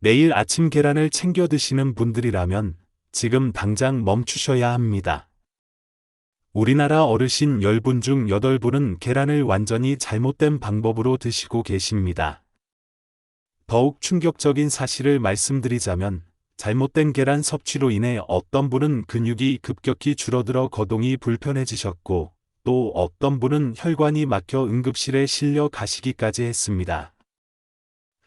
매일 아침 계란을 챙겨 드시는 분들이라면 지금 당장 멈추셔야 합니다. 우리나라 어르신 10분 중 8분은 계란을 완전히 잘못된 방법으로 드시고 계십니다. 더욱 충격적인 사실을 말씀드리자면 잘못된 계란 섭취로 인해 어떤 분은 근육이 급격히 줄어들어 거동이 불편해지셨고 또 어떤 분은 혈관이 막혀 응급실에 실려 가시기까지 했습니다.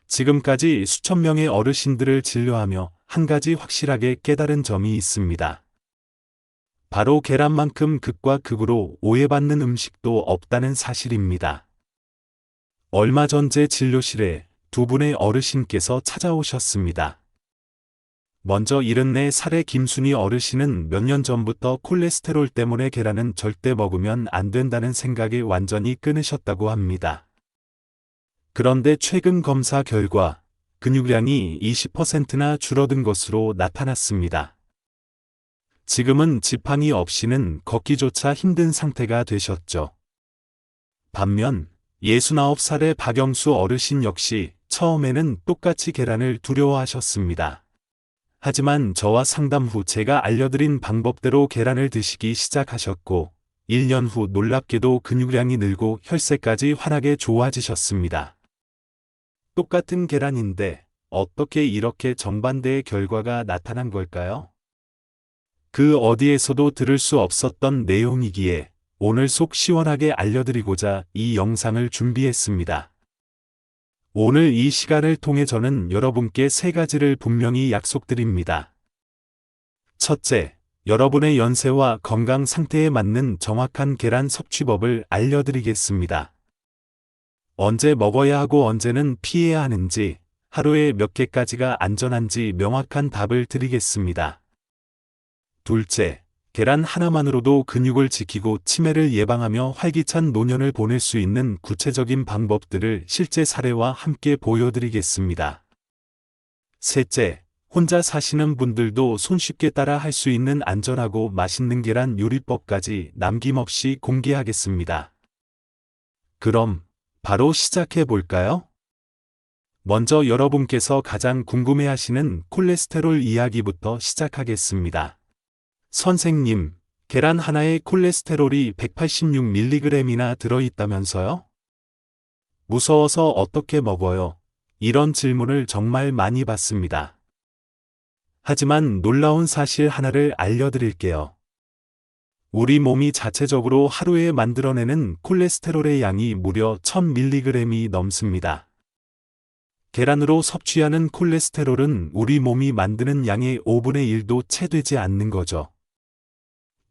지금까지 수천 명의 어르신들을 진료하며 한 가지 확실하게 깨달은 점이 있습니다. 바로 계란만큼 극과 극으로 오해받는 음식도 없다는 사실입니다. 얼마 전 제 진료실에 두 분의 어르신께서 찾아오셨습니다. 먼저 74살의 김순희 어르신은 몇 년 전부터 콜레스테롤 때문에 계란은 절대 먹으면 안 된다는 생각에 완전히 끊으셨다고 합니다. 그런데 최근 검사 결과 근육량이 20%나 줄어든 것으로 나타났습니다. 지금은 지팡이 없이는 걷기조차 힘든 상태가 되셨죠. 반면 69살의 박영수 어르신 역시 처음에는 똑같이 계란을 두려워하셨습니다. 하지만 저와 상담 후 제가 알려드린 방법대로 계란을 드시기 시작하셨고 1년 후 놀랍게도 근육량이 늘고 혈색까지 환하게 좋아지셨습니다. 똑같은 계란인데 어떻게 이렇게 정반대의 결과가 나타난 걸까요? 그 어디에서도 들을 수 없었던 내용이기에 오늘 속 시원하게 알려드리고자 이 영상을 준비했습니다. 오늘 이 시간을 통해 저는 여러분께 세 가지를 분명히 약속드립니다. 첫째, 여러분의 연세와 건강 상태에 맞는 정확한 계란 섭취법을 알려드리겠습니다. 언제 먹어야 하고 언제는 피해야 하는지, 하루에 몇 개까지가 안전한지 명확한 답을 드리겠습니다. 둘째, 계란 하나만으로도 근육을 지키고 치매를 예방하며 활기찬 노년을 보낼 수 있는 구체적인 방법들을 실제 사례와 함께 보여드리겠습니다. 셋째, 혼자 사시는 분들도 손쉽게 따라 할 수 있는 안전하고 맛있는 계란 요리법까지 남김없이 공개하겠습니다. 그럼 바로 시작해 볼까요? 먼저 여러분께서 가장 궁금해하시는 콜레스테롤 이야기부터 시작하겠습니다. 선생님, 계란 하나에 콜레스테롤이 186mg이나 들어있다면서요? 무서워서 어떻게 먹어요? 이런 질문을 정말 많이 받습니다. 하지만 놀라운 사실 하나를 알려드릴게요. 우리 몸이 자체적으로 하루에 만들어내는 콜레스테롤의 양이 무려 1000mg이 넘습니다. 계란으로 섭취하는 콜레스테롤은 우리 몸이 만드는 양의 5분의 1도 채 되지 않는 거죠.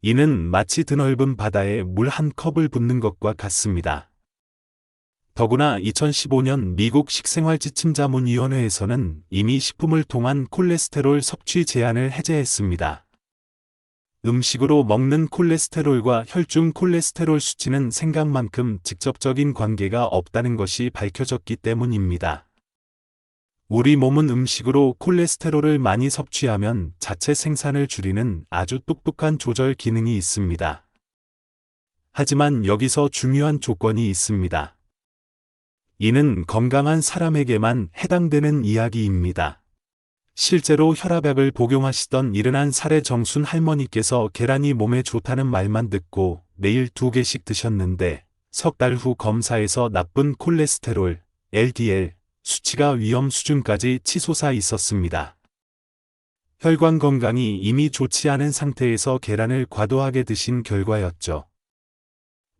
이는 마치 드넓은 바다에 물 한 컵을 붓는 것과 같습니다. 더구나 2015년 미국 식생활지침자문위원회에서는 이미 식품을 통한 콜레스테롤 섭취 제한을 해제했습니다. 음식으로 먹는 콜레스테롤과 혈중 콜레스테롤 수치는 생각만큼 직접적인 관계가 없다는 것이 밝혀졌기 때문입니다. 우리 몸은 음식으로 콜레스테롤을 많이 섭취하면 자체 생산을 줄이는 아주 똑똑한 조절 기능이 있습니다. 하지만 여기서 중요한 조건이 있습니다. 이는 건강한 사람에게만 해당되는 이야기입니다. 실제로 혈압약을 복용하시던 71살의 정순 할머니께서 계란이 몸에 좋다는 말만 듣고 매일 2개씩 드셨는데 석 달 후 검사에서 나쁜 콜레스테롤, LDL, 수치가 위험 수준까지 치솟아 있었습니다. 혈관 건강이 이미 좋지 않은 상태에서 계란을 과도하게 드신 결과였죠.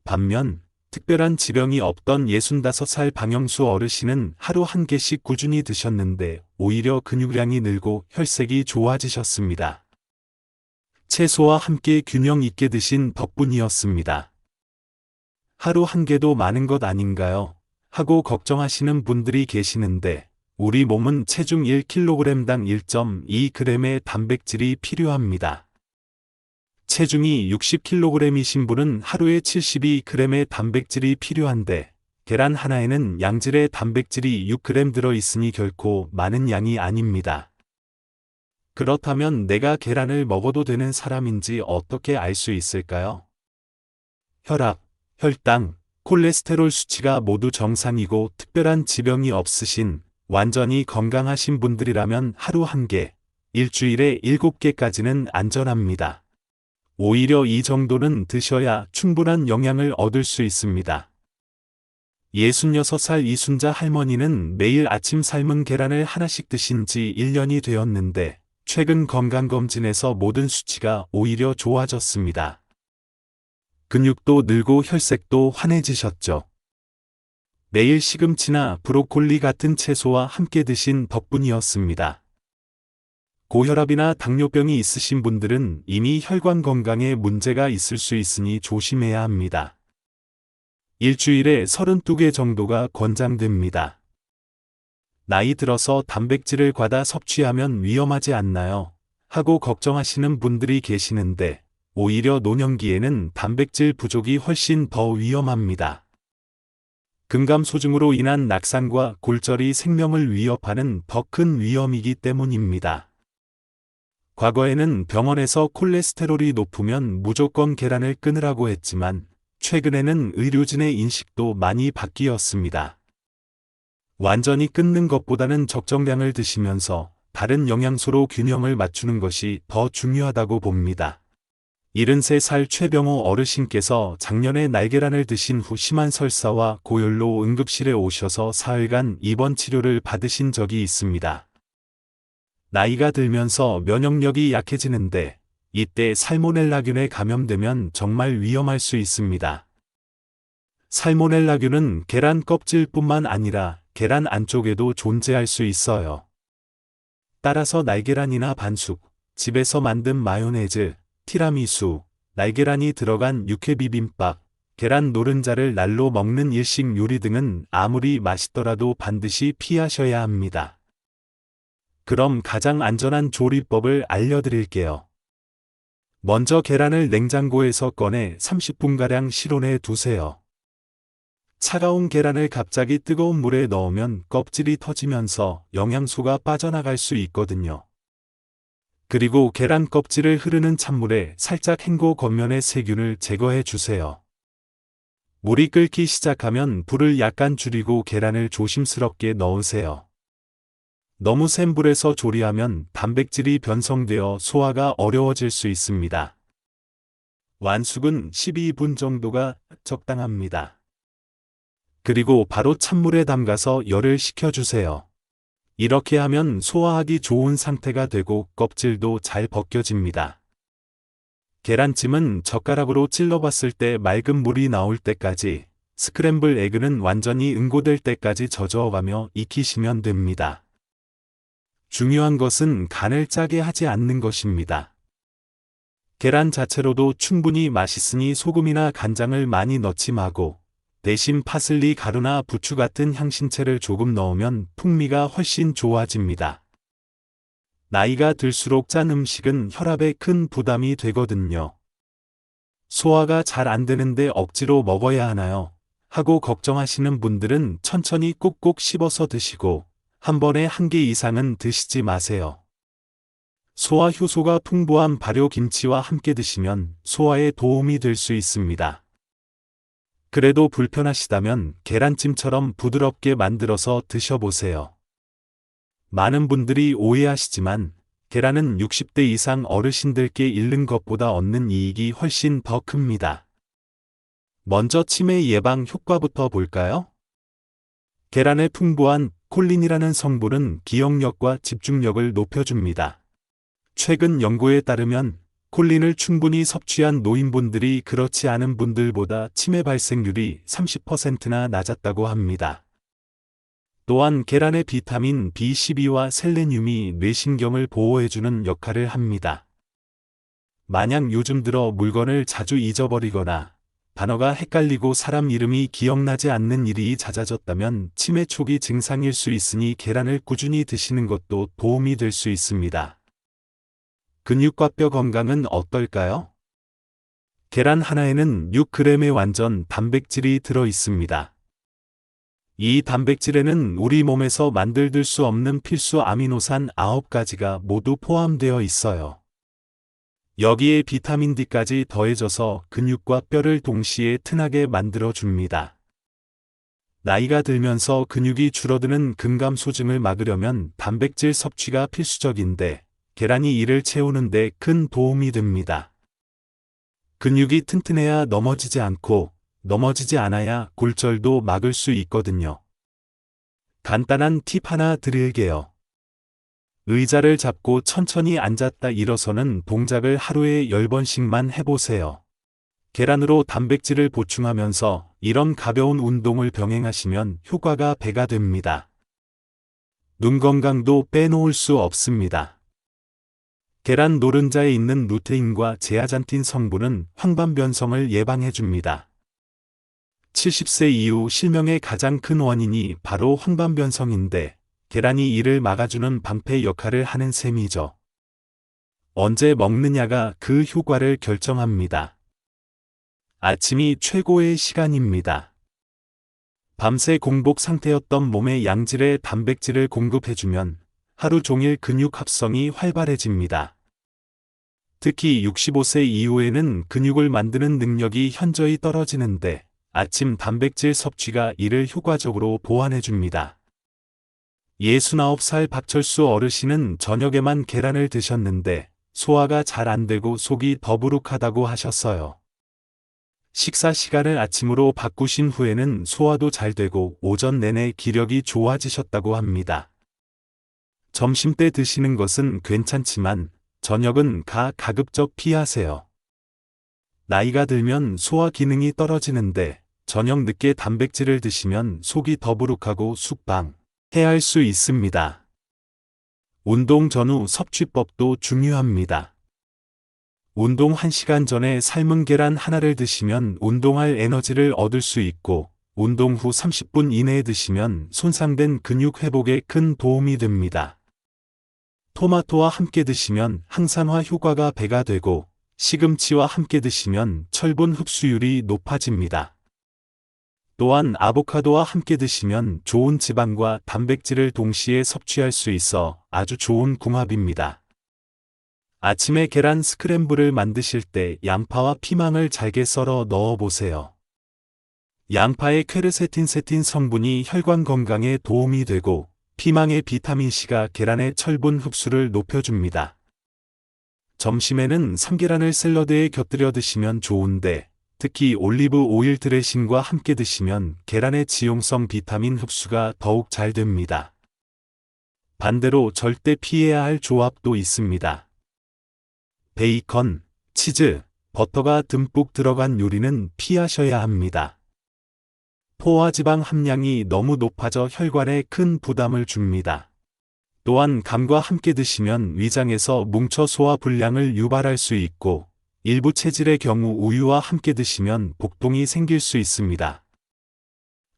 반면 특별한 지병이 없던 65살 박영수 어르신은 하루 1개씩 꾸준히 드셨는데 오히려 근육량이 늘고 혈색이 좋아지셨습니다. 채소와 함께 균형 있게 드신 덕분이었습니다. 하루 1개도 많은 것 아닌가요? 하고 걱정하시는 분들이 계시는데 우리 몸은 체중 1kg당 1.2g의 단백질이 필요합니다. 체중이 60kg이신 분은 하루에 72g의 단백질이 필요한데 계란 하나에는 양질의 단백질이 6g 들어있으니 결코 많은 양이 아닙니다. 그렇다면 내가 계란을 먹어도 되는 사람인지 어떻게 알 수 있을까요? 혈압, 혈당, 콜레스테롤 수치가 모두 정상이고 특별한 지병이 없으신 완전히 건강하신 분들이라면 하루 1개, 일주일에 7개까지는 안전합니다. 오히려 이 정도는 드셔야 충분한 영양을 얻을 수 있습니다. 66살 이순자 할머니는 매일 아침 삶은 계란을 하나씩 드신 지 1년이 되었는데 최근 건강검진에서 모든 수치가 오히려 좋아졌습니다. 근육도 늘고 혈색도 환해지셨죠. 매일 시금치나 브로콜리 같은 채소와 함께 드신 덕분이었습니다. 고혈압이나 당뇨병이 있으신 분들은 이미 혈관 건강에 문제가 있을 수 있으니 조심해야 합니다. 일주일에 32개 정도가 권장됩니다. 나이 들어서 단백질을 과다 섭취하면 위험하지 않나요? 하고 걱정하시는 분들이 계시는데 오히려 노년기에는 단백질 부족이 훨씬 더 위험합니다. 근감소증으로 인한 낙상과 골절이 생명을 위협하는 더 큰 위험이기 때문입니다. 과거에는 병원에서 콜레스테롤이 높으면 무조건 계란을 끊으라고 했지만 최근에는 의료진의 인식도 많이 바뀌었습니다. 완전히 끊는 것보다는 적정량을 드시면서 다른 영양소로 균형을 맞추는 것이 더 중요하다고 봅니다. 73살 최병호 어르신께서 작년에 날계란을 드신 후 심한 설사와 고열로 응급실에 오셔서 사흘간 입원 치료를 받으신 적이 있습니다. 나이가 들면서 면역력이 약해지는데 이때 살모넬라균에 감염되면 정말 위험할 수 있습니다. 살모넬라균은 계란 껍질뿐만 아니라 계란 안쪽에도 존재할 수 있어요. 따라서 날계란이나 반숙, 집에서 만든 마요네즈, 티라미수, 날계란이 들어간 육회 비빔밥, 계란 노른자를 날로 먹는 일식 요리 등은 아무리 맛있더라도 반드시 피하셔야 합니다. 그럼 가장 안전한 조리법을 알려드릴게요. 먼저 계란을 냉장고에서 꺼내 30분가량 실온에 두세요. 차가운 계란을 갑자기 뜨거운 물에 넣으면 껍질이 터지면서 영양소가 빠져나갈 수 있거든요. 그리고 계란 껍질을 흐르는 찬물에 살짝 헹궈 겉면의 세균을 제거해 주세요. 물이 끓기 시작하면 불을 약간 줄이고 계란을 조심스럽게 넣으세요. 너무 센 불에서 조리하면 단백질이 변성되어 소화가 어려워질 수 있습니다. 완숙은 12분 정도가 적당합니다. 그리고 바로 찬물에 담가서 열을 식혀주세요. 이렇게 하면 소화하기 좋은 상태가 되고 껍질도 잘 벗겨집니다. 계란찜은 젓가락으로 찔러봤을 때 맑은 물이 나올 때까지, 스크램블 에그는 완전히 응고될 때까지 저저어가며 익히시면 됩니다. 중요한 것은 간을 짜게 하지 않는 것입니다. 계란 자체로도 충분히 맛있으니 소금이나 간장을 많이 넣지 마고 대신 파슬리 가루나 부추 같은 향신채를 조금 넣으면 풍미가 훨씬 좋아집니다. 나이가 들수록 짠 음식은 혈압에 큰 부담이 되거든요. 소화가 잘 안 되는데 억지로 먹어야 하나요? 하고 걱정하시는 분들은 천천히 꼭꼭 씹어서 드시고 한 번에 1개 이상은 드시지 마세요. 소화 효소가 풍부한 발효김치와 함께 드시면 소화에 도움이 될 수 있습니다. 그래도 불편하시다면 계란찜처럼 부드럽게 만들어서 드셔보세요. 많은 분들이 오해하시지만 계란은 60대 이상 어르신들께 잃는 것보다 얻는 이익이 훨씬 더 큽니다. 먼저 치매 예방 효과부터 볼까요? 계란에 풍부한 콜린이라는 성분은 기억력과 집중력을 높여줍니다. 최근 연구에 따르면 콜린을 충분히 섭취한 노인분들이 그렇지 않은 분들보다 치매 발생률이 30%나 낮았다고 합니다. 또한 계란의 비타민 B12와 셀레늄이 뇌신경을 보호해주는 역할을 합니다. 만약 요즘 들어 물건을 자주 잊어버리거나 단어가 헷갈리고 사람 이름이 기억나지 않는 일이 잦아졌다면 치매 초기 증상일 수 있으니 계란을 꾸준히 드시는 것도 도움이 될 수 있습니다. 근육과 뼈 건강은 어떨까요? 계란 하나에는 6g의 완전 단백질이 들어 있습니다. 이 단백질에는 우리 몸에서 만들들 수 없는 필수 아미노산 9가지가 모두 포함되어 있어요. 여기에 비타민 D까지 더해져서 근육과 뼈를 동시에 튼하게 만들어줍니다. 나이가 들면서 근육이 줄어드는 근감소증을 막으려면 단백질 섭취가 필수적인데 계란이 이를 채우는 데 큰 도움이 됩니다. 근육이 튼튼해야 넘어지지 않고 넘어지지 않아야 골절도 막을 수 있거든요. 간단한 팁 하나 드릴게요. 의자를 잡고 천천히 앉았다 일어서는 동작을 하루에 10번씩만 해보세요. 계란으로 단백질을 보충하면서 이런 가벼운 운동을 병행하시면 효과가 배가 됩니다. 눈 건강도 빼놓을 수 없습니다. 계란 노른자에 있는 루테인과 제아잔틴 성분은 황반변성을 예방해줍니다. 70세 이후 실명의 가장 큰 원인이 바로 황반변성인데 계란이 이를 막아주는 방패 역할을 하는 셈이죠. 언제 먹느냐가 그 효과를 결정합니다. 아침이 최고의 시간입니다. 밤새 공복 상태였던 몸에 양질의 단백질을 공급해주면 하루 종일 근육 합성이 활발해집니다. 특히 65세 이후에는 근육을 만드는 능력이 현저히 떨어지는데 아침 단백질 섭취가 이를 효과적으로 보완해줍니다. 69살 박철수 어르신은 저녁에만 계란을 드셨는데 소화가 잘 안되고 속이 더부룩하다고 하셨어요. 식사 시간을 아침으로 바꾸신 후에는 소화도 잘 되고 오전 내내 기력이 좋아지셨다고 합니다. 점심때 드시는 것은 괜찮지만 저녁은 가급적 피하세요. 나이가 들면 소화 기능이 떨어지는데 저녁 늦게 단백질을 드시면 속이 더부룩하고 숙방해할 수 있습니다. 운동 전후 섭취법도 중요합니다. 운동 1시간 전에 삶은 계란 하나를 드시면 운동할 에너지를 얻을 수 있고 운동 후 30분 이내에 드시면 손상된 근육 회복에 큰 도움이 됩니다. 토마토와 함께 드시면 항산화 효과가 배가 되고 시금치와 함께 드시면 철분 흡수율이 높아집니다. 또한 아보카도와 함께 드시면 좋은 지방과 단백질을 동시에 섭취할 수 있어 아주 좋은 궁합입니다. 아침에 계란 스크램블을 만드실 때 양파와 피망을 잘게 썰어 넣어보세요. 양파의 퀘르세틴 성분이 혈관 건강에 도움이 되고 피망의 비타민C가 계란의 철분 흡수를 높여줍니다. 점심에는 참계란을 샐러드에 곁들여 드시면 좋은데 특히 올리브 오일 드레싱과 함께 드시면 계란의 지용성 비타민 흡수가 더욱 잘 됩니다. 반대로 절대 피해야 할 조합도 있습니다. 베이컨, 치즈, 버터가 듬뿍 들어간 요리는 피하셔야 합니다. 포화지방 함량이 너무 높아져 혈관에 큰 부담을 줍니다. 또한 감과 함께 드시면 위장에서 뭉쳐 소화 불량을 유발할 수 있고 일부 체질의 경우 우유와 함께 드시면 복통이 생길 수 있습니다.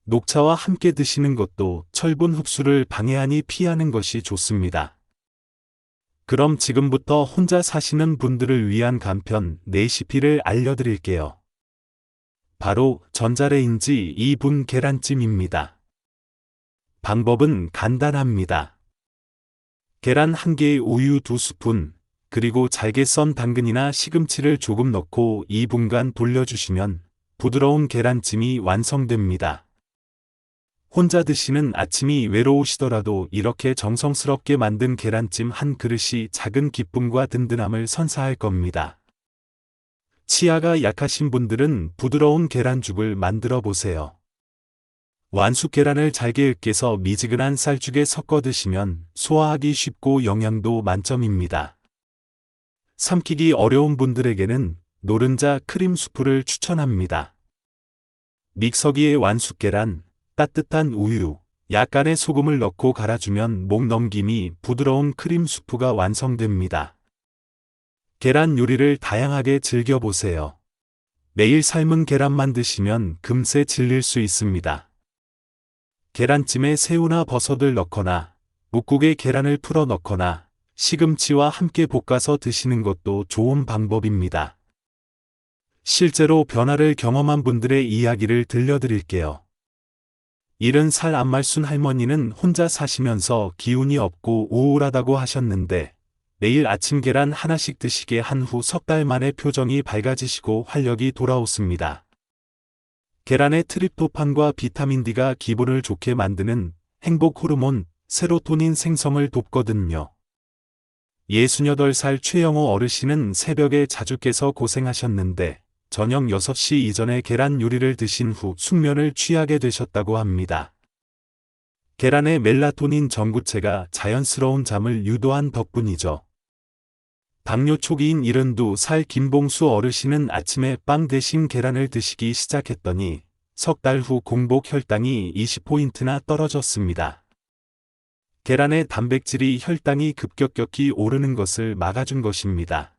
녹차와 함께 드시는 것도 철분 흡수를 방해하니 피하는 것이 좋습니다. 그럼 지금부터 혼자 사시는 분들을 위한 간편 레시피를 알려드릴게요. 바로 전자레인지 2분 계란찜입니다. 방법은 간단합니다. 계란 1개에 우유 2스푼, 그리고 잘게 썬 당근이나 시금치를 조금 넣고 2분간 돌려주시면 부드러운 계란찜이 완성됩니다. 혼자 드시는 아침이 외로우시더라도 이렇게 정성스럽게 만든 계란찜 한 그릇이 작은 기쁨과 든든함을 선사할 겁니다. 치아가 약하신 분들은 부드러운 계란죽을 만들어 보세요. 완숙 계란을 잘게 으깨서 미지근한 쌀죽에 섞어 드시면 소화하기 쉽고 영양도 만점입니다. 삼키기 어려운 분들에게는 노른자 크림 수프를 추천합니다. 믹서기에 완숙 계란, 따뜻한 우유, 약간의 소금을 넣고 갈아주면 목 넘김이 부드러운 크림 수프가 완성됩니다. 계란 요리를 다양하게 즐겨보세요. 매일 삶은 계란만 드시면 금세 질릴 수 있습니다. 계란찜에 새우나 버섯을 넣거나 묵국에 계란을 풀어 넣거나 시금치와 함께 볶아서 드시는 것도 좋은 방법입니다. 실제로 변화를 경험한 분들의 이야기를 들려드릴게요. 70살 안말순 할머니는 혼자 사시면서 기운이 없고 우울하다고 하셨는데 매일 아침 계란 하나씩 드시게 한 후 석 달 만에 표정이 밝아지시고 활력이 돌아왔습니다. 계란의 트립토판과 비타민 D가 기분을 좋게 만드는 행복 호르몬 세로토닌 생성을 돕거든요. 68살 최영호 어르신은 새벽에 자주 깨서 고생하셨는데 저녁 6시 이전에 계란 요리를 드신 후 숙면을 취하게 되셨다고 합니다. 계란의 멜라토닌 전구체가 자연스러운 잠을 유도한 덕분이죠. 당뇨 초기인 72살 김봉수 어르신은 아침에 빵 대신 계란을 드시기 시작했더니 석 달 후 공복 혈당이 20포인트나 떨어졌습니다. 계란의 단백질이 혈당이 급격히 오르는 것을 막아준 것입니다.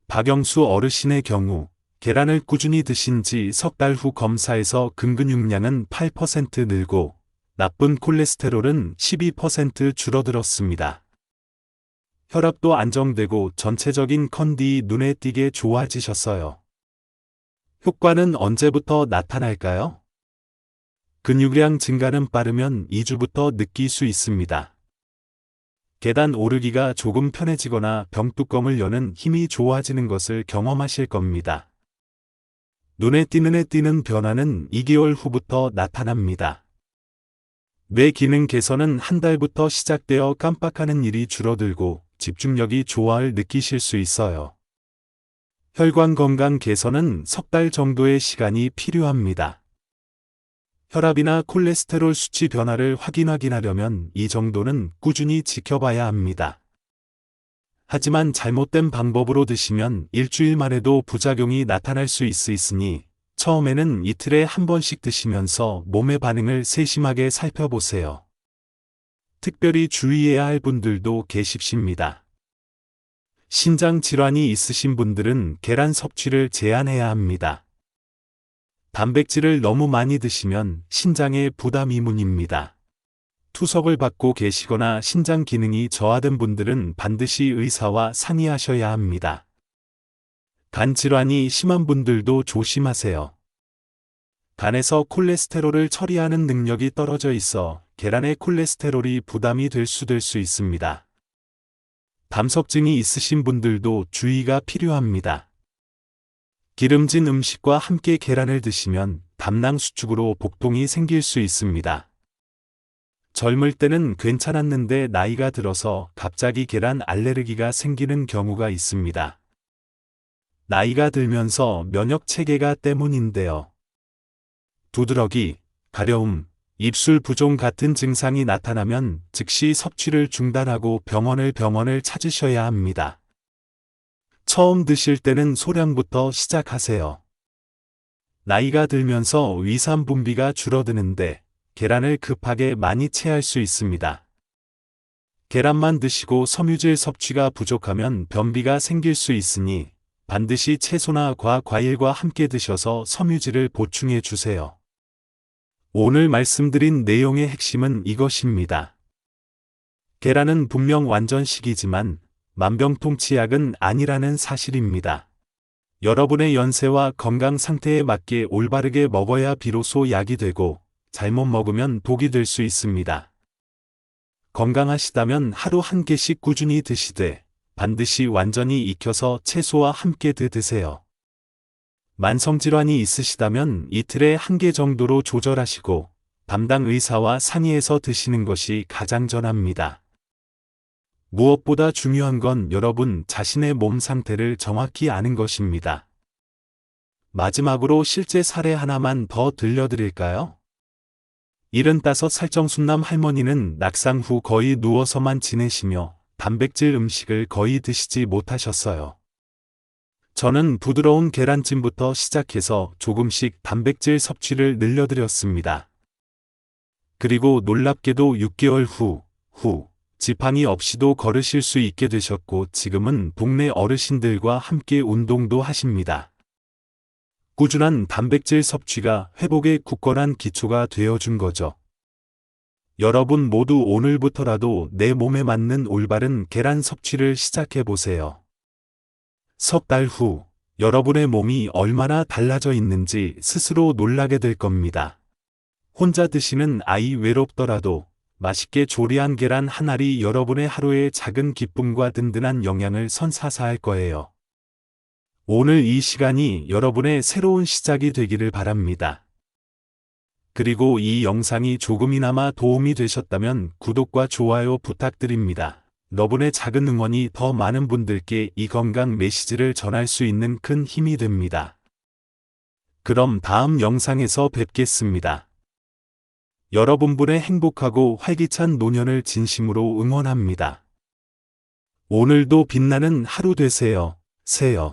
박영수 어르신의 경우 계란을 꾸준히 드신 지 석 달 후 검사에서 근근육량은 8% 늘고 나쁜 콜레스테롤은 12% 줄어들었습니다. 혈압도 안정되고 전체적인 컨디 눈에 띄게 좋아지셨어요. 효과는 언제부터 나타날까요? 근육량 증가는 빠르면 2주부터 느낄 수 있습니다. 계단 오르기가 조금 편해지거나 병뚜껑을 여는 힘이 좋아지는 것을 경험하실 겁니다. 눈에 띄는 변화는 2개월 후부터 나타납니다. 뇌 기능 개선은 한 달부터 시작되어 깜빡하는 일이 줄어들고 집중력이 좋아을 느끼실 수 있어요. 혈관 건강 개선은 석 달 정도의 시간이 필요합니다. 혈압이나 콜레스테롤 수치 변화를 확인하려면 이 정도는 꾸준히 지켜봐야 합니다. 하지만 잘못된 방법으로 드시면 일주일만 해도 부작용이 나타날 수 있으니 처음에는 이틀에 한 번씩 드시면서 몸의 반응을 세심하게 살펴보세요. 특별히 주의해야 할 분들도 계십니다. 신장 질환이 있으신 분들은 계란 섭취를 제한해야 합니다. 단백질을 너무 많이 드시면 신장에 부담 이문입니다. 투석을 받고 계시거나 신장 기능이 저하된 분들은 반드시 의사와 상의하셔야 합니다. 간 질환이 심한 분들도 조심하세요. 간에서 콜레스테롤을 처리하는 능력이 떨어져 있어 계란의 콜레스테롤이 부담이 될 수 있습니다. 담석증이 있으신 분들도 주의가 필요합니다. 기름진 음식과 함께 계란을 드시면 담낭 수축으로 복통이 생길 수 있습니다. 젊을 때는 괜찮았는데 나이가 들어서 갑자기 계란 알레르기가 생기는 경우가 있습니다. 나이가 들면서 면역 체계가 때문인데요. 두드러기, 가려움, 입술 부종 같은 증상이 나타나면 즉시 섭취를 중단하고 병원을 찾으셔야 합니다. 처음 드실 때는 소량부터 시작하세요. 나이가 들면서 위산 분비가 줄어드는데 계란을 급하게 많이 체할 수 있습니다. 계란만 드시고 섬유질 섭취가 부족하면 변비가 생길 수 있으니 반드시 채소나 과일과 함께 드셔서 섬유질을 보충해 주세요. 오늘 말씀드린 내용의 핵심은 이것입니다. 계란은 분명 완전식이지만 만병통치약은 아니라는 사실입니다. 여러분의 연세와 건강 상태에 맞게 올바르게 먹어야 비로소 약이 되고 잘못 먹으면 독이 될 수 있습니다. 건강하시다면 하루 한 개씩 꾸준히 드시되 반드시 완전히 익혀서 채소와 함께 드세요. 만성질환이 있으시다면 이틀에 한 개 정도로 조절하시고 담당 의사와 상의해서 드시는 것이 가장 전합니다. 무엇보다 중요한 건 여러분 자신의 몸 상태를 정확히 아는 것입니다. 마지막으로 실제 사례 하나만 더 들려드릴까요? 75살 정순남 할머니는 낙상 후 거의 누워서만 지내시며 단백질 음식을 거의 드시지 못하셨어요. 저는 부드러운 계란찜부터 시작해서 조금씩 단백질 섭취를 늘려드렸습니다. 그리고 놀랍게도 6개월 후 지팡이 없이도 걸으실 수 있게 되셨고 지금은 동네 어르신들과 함께 운동도 하십니다. 꾸준한 단백질 섭취가 회복의 굳건한 기초가 되어준 거죠. 여러분 모두 오늘부터라도 내 몸에 맞는 올바른 계란 섭취를 시작해보세요. 석 달 후 여러분의 몸이 얼마나 달라져 있는지 스스로 놀라게 될 겁니다. 혼자 드시는 아이 외롭더라도 맛있게 조리한 계란 한 알이 여러분의 하루의 작은 기쁨과 든든한 영양을 선사할 거예요. 오늘 이 시간이 여러분의 새로운 시작이 되기를 바랍니다. 그리고 이 영상이 조금이나마 도움이 되셨다면 구독과 좋아요 부탁드립니다. 여러분의 작은 응원이 더 많은 분들께 이 건강 메시지를 전할 수 있는 큰 힘이 됩니다. 그럼 다음 영상에서 뵙겠습니다. 여러분들의 행복하고 활기찬 노년을 진심으로 응원합니다. 오늘도 빛나는 하루 되세요. 세요.